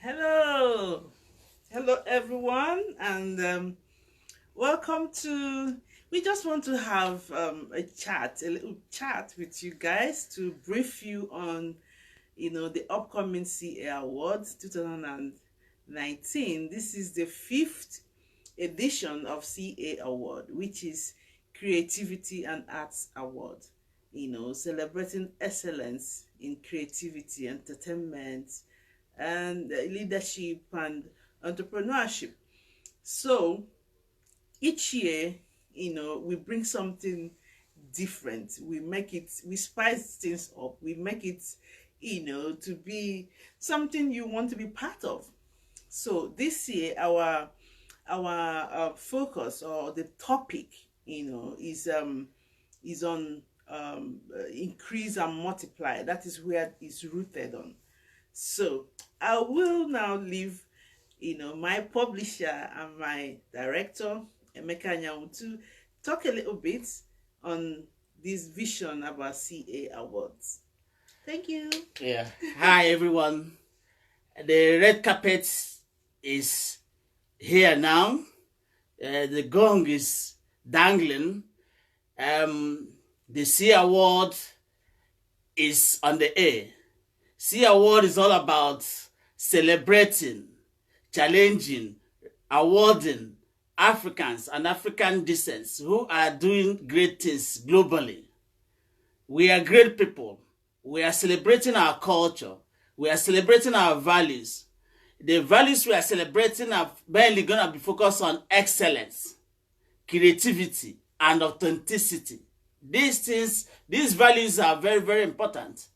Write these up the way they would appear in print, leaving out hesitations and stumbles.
Hello, hello everyone, and welcome to. We just want to have a little chat with you guys to brief you on, the upcoming CA Awards 2019. This is the fifth edition of CA Award, which is Creativity and Arts Award. Celebrating excellence in creativity, entertainment, and leadership and entrepreneurship. So each year, we bring something different. We spice things up. We make it, to be something you want to be part of. So this year, our focus or the topic, is on increase and multiply. That is where it's rooted on. So I will now leave, my publisher and my director, Emeka Anyanwu, to talk a little bit on this vision about CA Awards. Thank you. Yeah. Hi, everyone. The red carpet is here now. The gong is dangling. The C Award is on the air. C Award is all about celebrating, challenging, awarding Africans and African descents who are doing great things globally. We are great people. We are celebrating our culture. We are celebrating our values. The values we are celebrating are mainly going to be focused on excellence, creativity, and authenticity. These values are very, very important.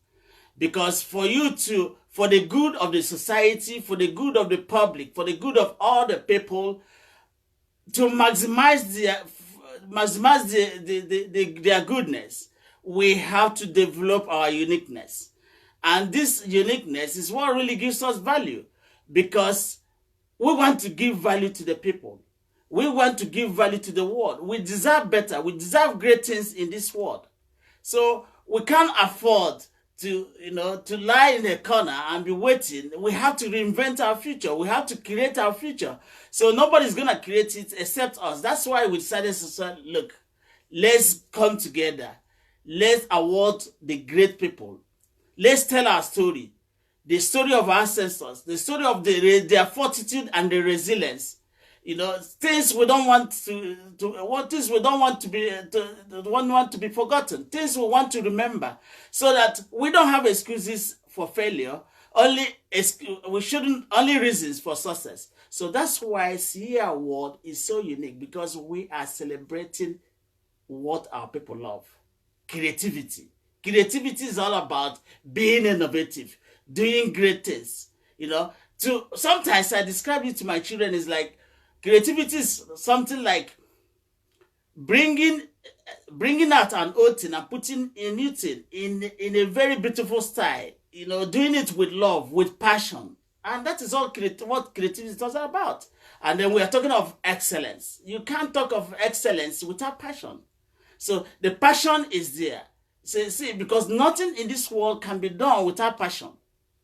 Because for the good of the society, for the good of the public, for the good of all the people, to maximize their goodness, we have to develop our uniqueness. And this uniqueness is what really gives us value, because we want to give value to the people. We want to give value to the world. We deserve better. We deserve great things in this world. So we can't afford to lie in a corner and be waiting. We have to reinvent our future. We have to create our future. So nobody's going to create it except us. That's why we decided to say, look, let's come together. Let's award the great people. Let's tell our story. The story of our ancestors. The story of their fortitude and their resilience. Things we don't want things we don't want to be forgotten, things we want to remember, so that we don't have excuses for failure, only reasons for success. So that's why CA Award is so unique, because we are celebrating what our people love. Creativity is all about being innovative, doing great things. Sometimes I describe it to my children is like, creativity is something like bringing out an old thing and putting a new thing in a very beautiful style. Doing it with love, with passion, and that is all what creativity is all about. And then we are talking of excellence. You can't talk of excellence without passion. So the passion is there. See, because nothing in this world can be done without passion,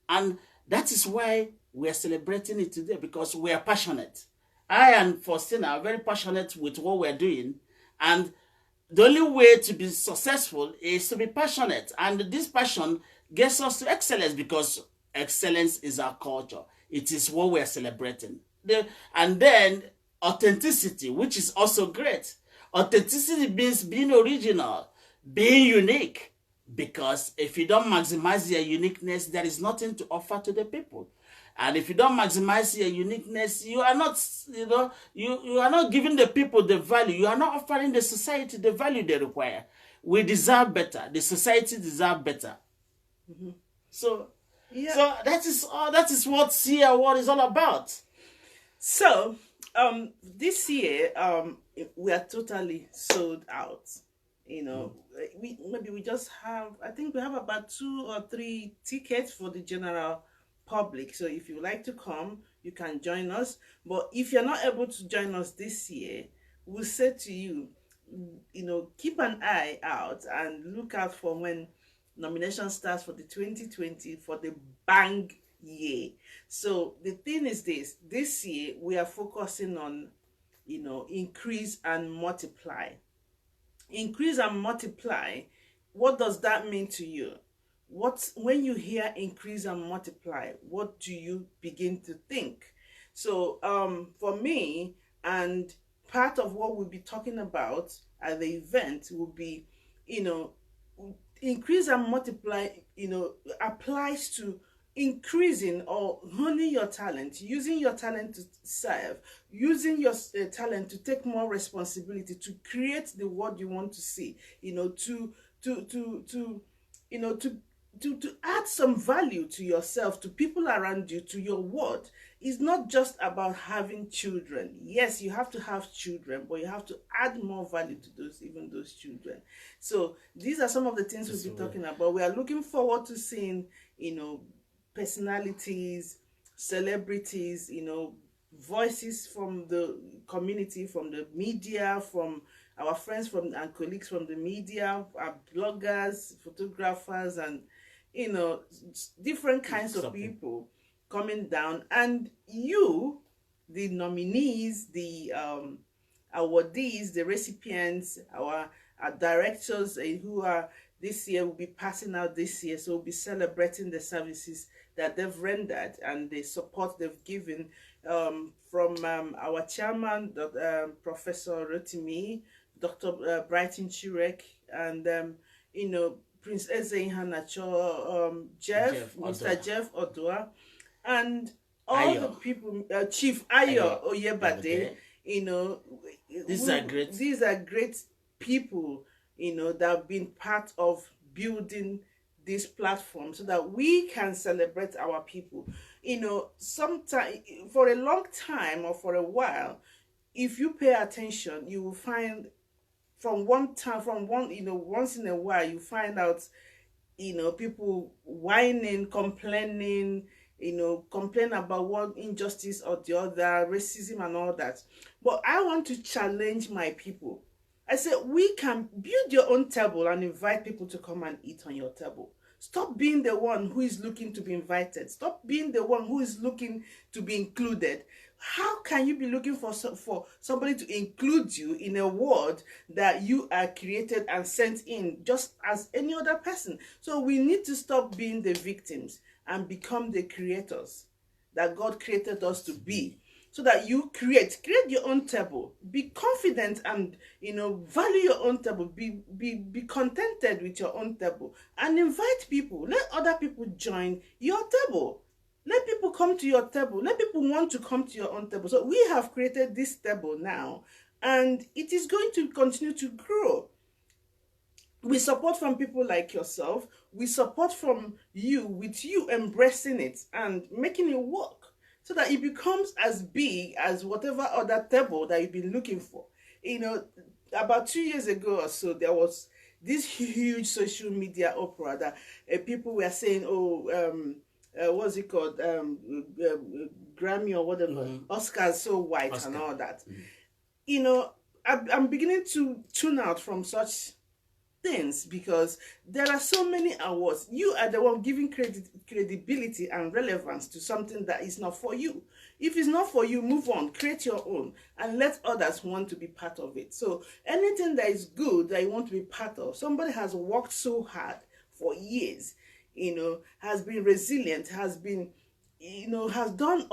and that is why we are celebrating it today, because we are passionate. I and Faustina are very passionate with what we're doing, and the only way to be successful is to be passionate, and this passion gets us to excellence, because excellence is our culture. It is what we're celebrating. And then authenticity, which is also great. Authenticity means being original, being unique, because if you don't maximize your uniqueness, there is nothing to offer to the people. And if you don't maximize your uniqueness, you are not, you are not giving the people the value. You are not offering the society the value they require. We deserve better. The society deserves better. Mm-hmm. So that is what CA Award is all about. So this year we are totally sold out. We just have, I think we have about 2 or 3 tickets for the general public. So if you like to come, you can join us. But if you're not able to join us this year, we'll say to you, keep an eye out and look out for when nomination starts for the 2020 for the Bang year. So the thing is this year we are focusing on, increase and multiply. Increase and multiply. What does that mean to you? When you hear increase and multiply, what do you begin to think? So for me, and part of what we'll be talking about at the event will be, you know increase and multiply, applies to increasing or honing your talent, using your talent to serve, using your talent to take more responsibility, to create the world you want to see, to to add some value to yourself, to people around you, to your world. It's not just about having children. Yes, you have to have children, but you have to add more value to those children. So these are some of the things we'll be talking about. We are looking forward to seeing, personalities, celebrities, voices from the community, from the media, from our friends from and colleagues from the media, our bloggers, photographers, and different kinds of people coming down. And you, the nominees, the awardees, the recipients, our directors who are this year will be passing out this year. So we'll be celebrating the services that they've rendered and the support they've given, from our chairman, Professor Rotimi, Dr. Brighton Chirek, and Prince Eze Hanacho, Mr. Jeff Odua, and all the people, Chief Ayo Oyebade. These are great people, that have been part of building this platform so that we can celebrate our people. Sometime, for a long time or for a while, if you pay attention, you will find once in a while, you find out, people whining, complaining, complain about one injustice or the other, racism and all that. But I want to challenge my people. I said, we can build your own table and invite people to come and eat on your table. Stop being the one who is looking to be invited. Stop being the one who is looking to be included. How can you be looking for somebody to include you in a world that you are created and sent in just as any other person? So we need to stop being the victims and become the creators that God created us to be. So that you create your own table. Be confident and value your own table. Be contented with your own table and invite people. Let other people join your table. Let people come to your table. Let people want to come to your own table. So we have created this table now, and it is going to continue to grow. We support from people like yourself. We support from you, with you embracing it and making it work, so that it becomes as big as whatever other table that you've been looking for. About 2 years ago or so, there was this huge social media opera that people were saying, what's it called? Grammy or whatever. Oscars so white and all that. I'm beginning to tune out from such things, because there are so many awards. You are the one giving credibility and relevance to something that is not for you. If it's not for you, move on, create your own, and let others want to be part of it. So anything that is good that you want to be part of, somebody has worked so hard for years, has been resilient, has been, has gone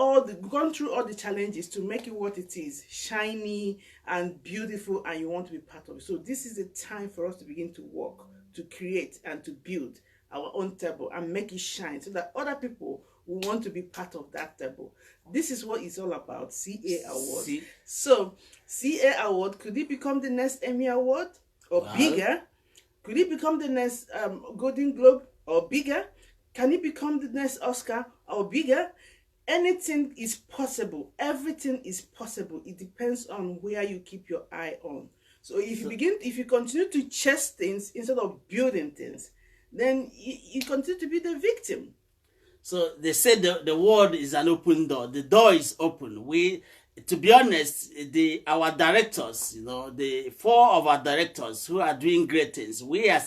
through all the challenges to make it what it is, shiny and beautiful, and you want to be part of it. So this is the time for us to begin to work, to create and to build our own table and make it shine, so that other people will want to be part of that table. This is what it's all about, CA Award. So CA Award, could it become the next Emmy Award or bigger? Could it become the next Golden Globe or bigger? Can it become the next Oscar or bigger? Anything is possible. Everything is possible. It depends on where you keep your eye on. So if you continue to chase things instead of building things, then you continue to be the victim. So they said the world is an open door. The door is open. To be honest, our directors, the 4 of our directors who are doing great things, we are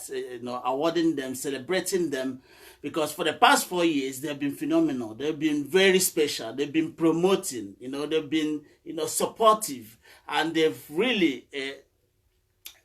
awarding them, celebrating them, because for the past 4 years they've been phenomenal. They've been very special. They've been promoting, they've been, supportive, and they've really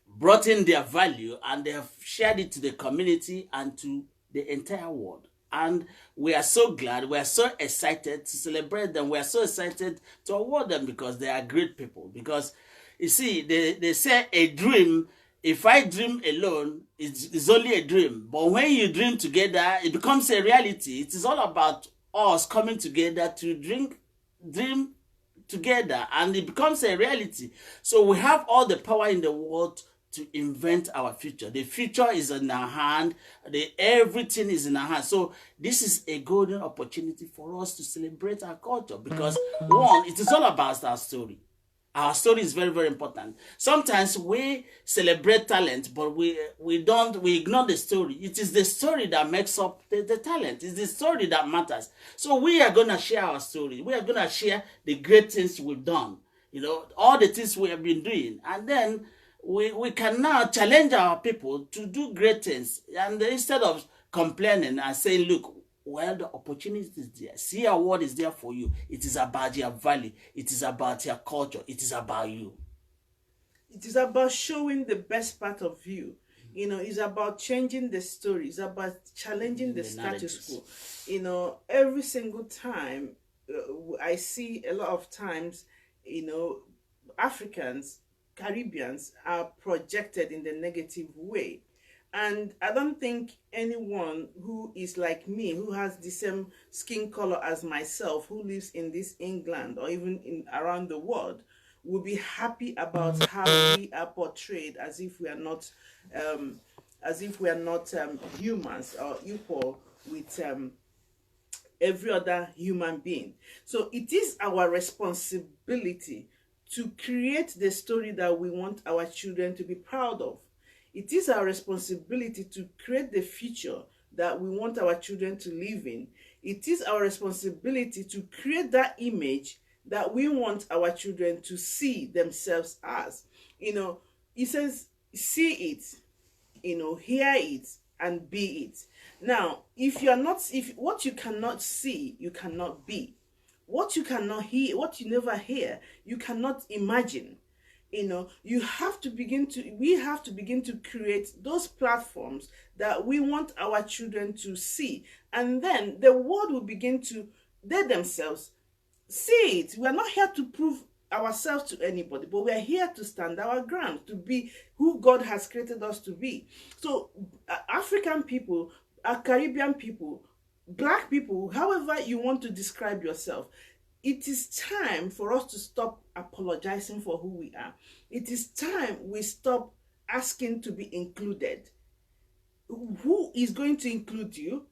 brought in their value, and they have shared it to the community and to the entire world. And we are so glad, we are so excited to celebrate them. We are so excited to award them because they are great people. Because you see, they say a dream, if I dream alone, it's only a dream. But when you dream together, it becomes a reality. It is all about us coming together to dream together, and it becomes a reality. So we have all the power in the world to invent our future. The future is in our hand. Everything is in our hand. So this is a golden opportunity for us to celebrate our culture, because one, it is all about our story. Our story is very, very important. Sometimes we celebrate talent, but we ignore the story. It is the story that makes up the talent. It's the story that matters. So we are going to share our story. We are going to share the great things we've done, all the things we have been doing. And then we can now challenge our people to do great things. And instead of complaining and saying, look, well, the opportunity is there. See, award is there for you. It is about your value. It is about your culture. It is about you. It is about showing the best part of you. It's about changing the story. It's about challenging the status quo. Every single time I see a lot of times, Africans, Caribbeans are projected in the negative way. And I don't think anyone who is like me, who has the same skin color as myself, who lives in this England or even around the world, will be happy about how we are portrayed as if we are not, humans or equal with every other human being. So it is our responsibility to create the story that we want our children to be proud of. It is our responsibility to create the future that we want our children to live in. It is our responsibility to create that image that we want our children to see themselves as. It says, see it, hear it, and be it. Now, if what you cannot see, you cannot be. What you cannot hear, what you never hear, you cannot imagine. We have to begin to create those platforms that we want our children to see. And then the world will begin to, they themselves, see it. We are not here to prove ourselves to anybody, but we are here to stand our ground, to be who God has created us to be. So African people, Caribbean people, Black people, however you want to describe yourself, it is time for us to stop apologizing for who we are. It is time we stop asking to be included. Who is going to include you?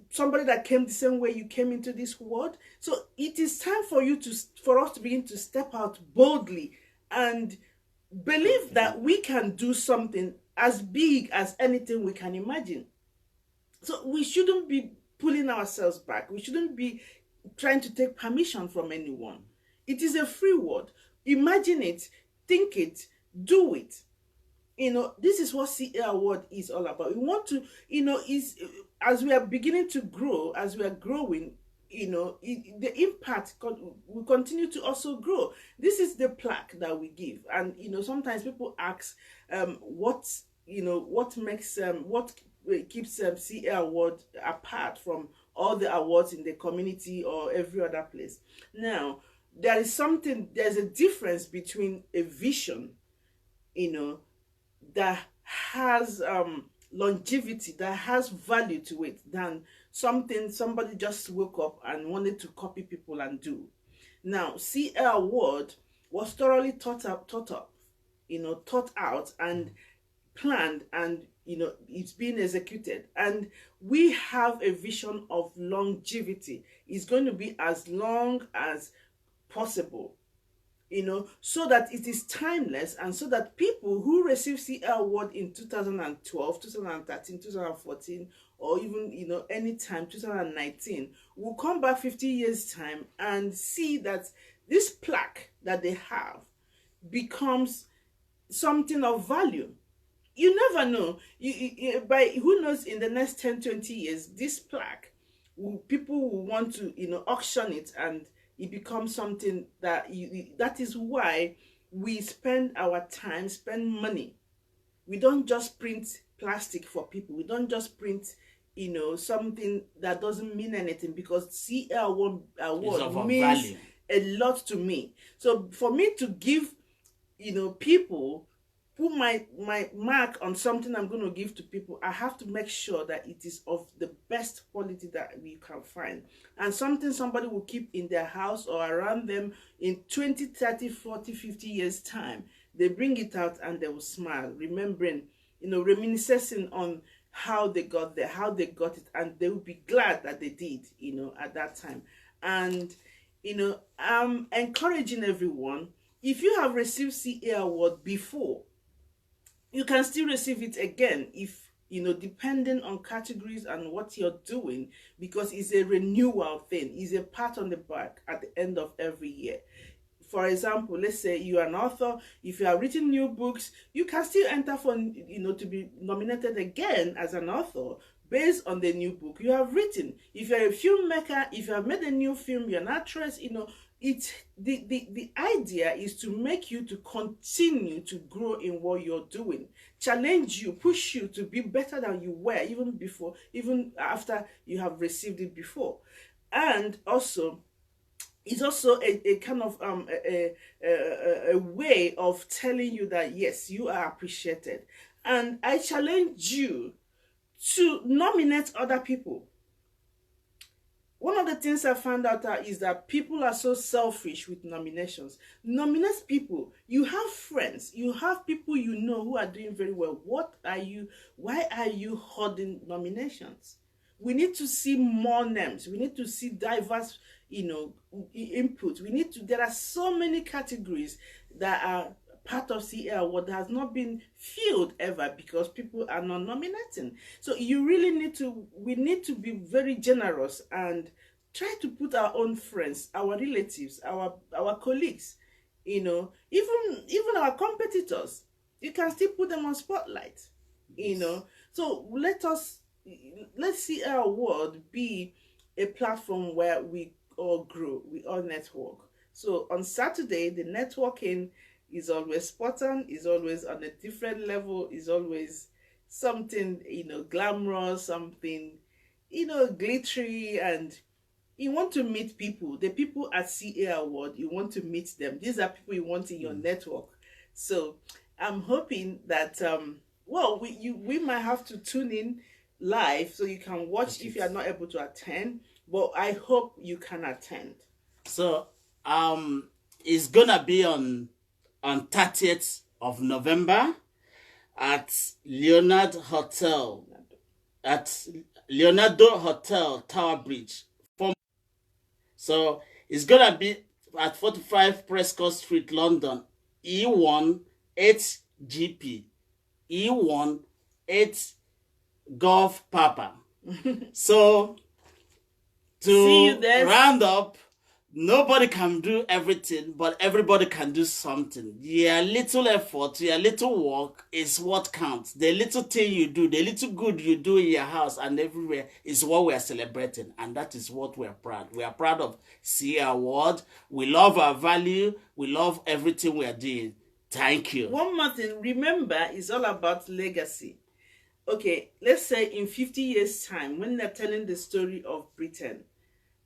Somebody that came the same way you came into this world? So it is time for us to begin to step out boldly and believe that we can do something as big as anything we can imagine. So we shouldn't be pulling ourselves back. We shouldn't be trying to take permission from anyone. It is a free word. Imagine it, think it, do it. This is what C.Hub Award is all about. We want to, as we are beginning to grow, as we are growing, the impact will continue to also grow. This is the plaque that we give. And, sometimes people ask, what keeps C.Hub Award apart from all the awards in the community or every other place. Now, there's a difference between a vision, that has longevity, that has value to it, than something somebody just woke up and wanted to copy people and do. Now, C.Hub Award was thoroughly thought out and planned, and it's being executed, and we have a vision of longevity. It's going to be as long as possible, so that it is timeless, and so that people who receive C.Hub Award in 2012, 2013, 2014, or even any time 2019 will come back 50 years time and see that this plaque that they have becomes something of value. You never know. By who knows, in the next 10, 20 years, this plaque, people will want to, auction it, and it becomes something that that is why we spend our time, spend money. We don't just print plastic for people. We don't just print, something that doesn't mean anything, because CL1 It's award of a means value. a lot to me. So for me to give, people, put my mark on something I'm going to give to people, I have to make sure that it is of the best quality that we can find, and something somebody will keep in their house or around them in 20, 30, 40, 50 years time. They bring it out and they will smile, remembering, reminiscing on how they got there, how they got it, and they will be glad that they did, at that time. And I'm encouraging everyone, if you have received CA award before, you can still receive it again, if, depending on categories and what you're doing, because it's a renewal thing. It's a pat on the back at the end of every year. For example, let's say you are an author. If you have written new books, you can still enter for, to be nominated again as an author based on the new book you have written. If you're a filmmaker, if you have made a new film, you're an actress, it's the idea is to make you to continue to grow in what you're doing, challenge you, push you to be better than you were even before, even after you have received it before. And also, it's also a kind of a way of telling you that yes, you are appreciated. And I challenge you to nominate other people. One of the things I found out is that people are so selfish with nominations. Nominate people. You have friends, you have people who are doing very well. Why are you hoarding nominations? We need to see more names. We need to see diverse, input. There are so many categories that are part of CL what has not been filled ever because people are not nominating. So we need to be very generous and try to put our own friends, our relatives, our colleagues, even our competitors. You can still put them on spotlight, So let's see our world be a platform where we all grow, we all network. So on Saturday, the networking is always spot on, is always on a different level, is always something, glamorous, something, glittery, and you want to meet people. The people at CA Award, you want to meet them. These are people you want in your network. So I'm hoping that we might have to tune in live so you can watch if you are not able to attend, but I hope you can attend. So it's gonna be on 30th of November at Leonardo Hotel Tower Bridge. So it's gonna be at 45 Prescott Street, London, E1 8GP, E1 8 Golf Papa. So to round up, nobody can do everything, but everybody can do something. Your little effort, your little work is what counts. The little thing you do, the little good you do in your house and everywhere is what we are celebrating. And that is what we are proud. We are proud of CA Award. We love our value. We love everything we are doing. Thank you. One more thing, remember, it's all about legacy. Okay, let's say in 50 years' time, when they're telling the story of Britain,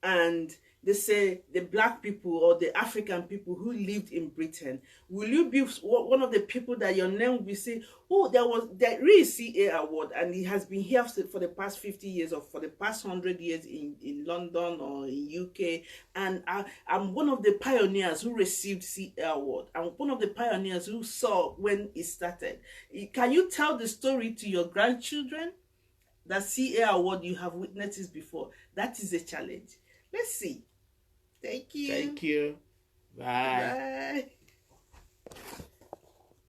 and they say the black people or the African people who lived in Britain, will you be one of the people that your name will be saying, oh, there is CA Award, and it has been here for the past 50 years or for the past 100 years in London or in UK, and I'm one of the pioneers who received CA Award. I'm one of the pioneers who saw when it started. Can you tell the story to your grandchildren? That CA Award, you have witnessed this before. That is a challenge. Let's see. Thank you. Thank you. Bye. Bye.